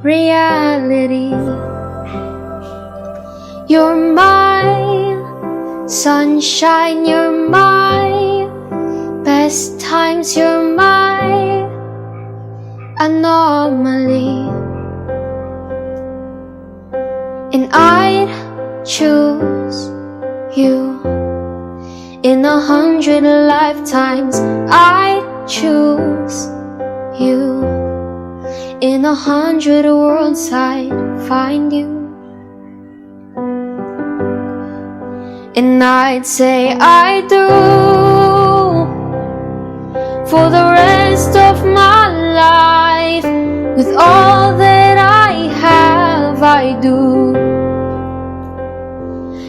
reality. You're my sunshine, you're my best times, you're my anomaly. And I'd choose you in 100 lifetimes. I'd choose you in 100 worlds. I'd find you, and I'd say I do for the rest of my life. With all that I have, I do.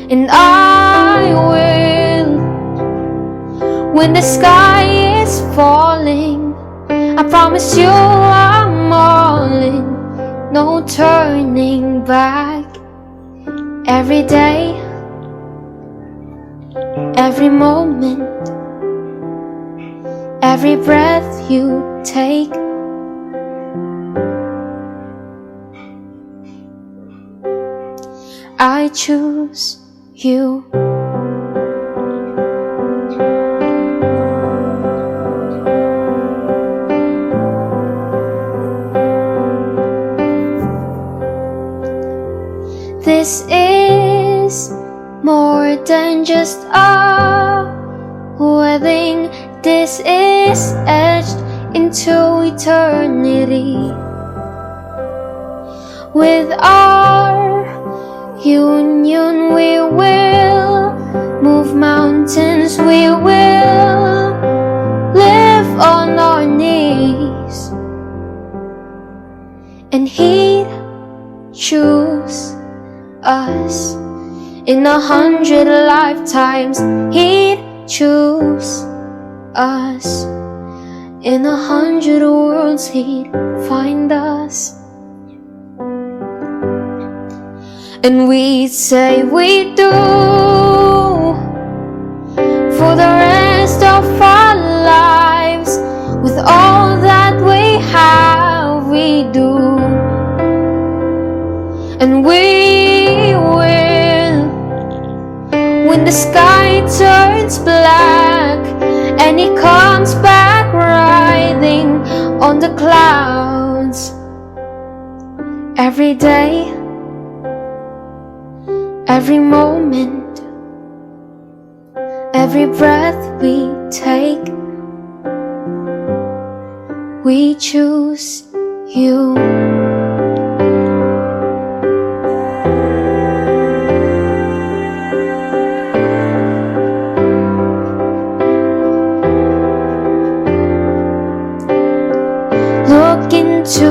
And I will, when the sky is falling, I promise you I'm all in, no turning back. Every day, every moment, every breath you take, I choose you. This is more than just a wedding. This is etched into eternity. With our union we will move mountains, we will live on our knees, and he'd choose us in 100 lifetimes. He'd choose us in 100 worlds. He'd find us, and we'd say we do for the rest of our lives. With all that we have, we do. And we will, when the sky turns black and he comes back riding on the clouds. Every day, every moment, every breath we take, we choose you. Look into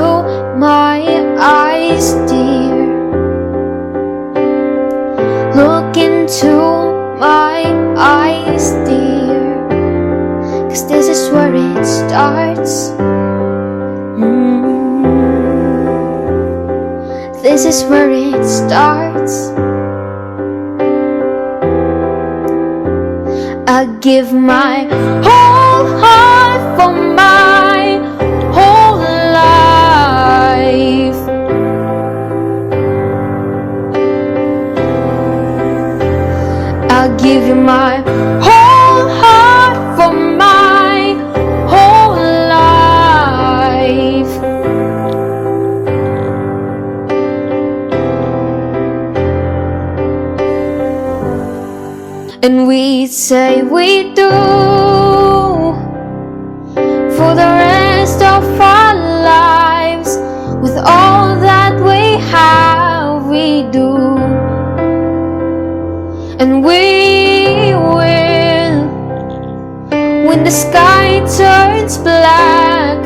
my eyes, dear. Look into my eyes, dear. 'Cause this is where it starts. This is where it starts. I give my whole heart for my whole life. I'll give you my whole heart for my whole life. And we say we do for the rest of our lives. With all that we have, we do. And we will, when the sky turns black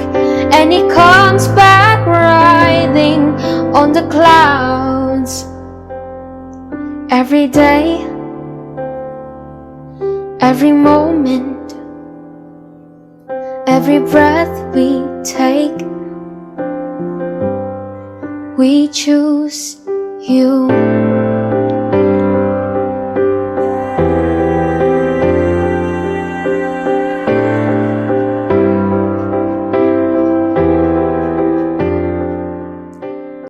and he comes back riding on the clouds. Every day, every moment, every breath we take, we choose you.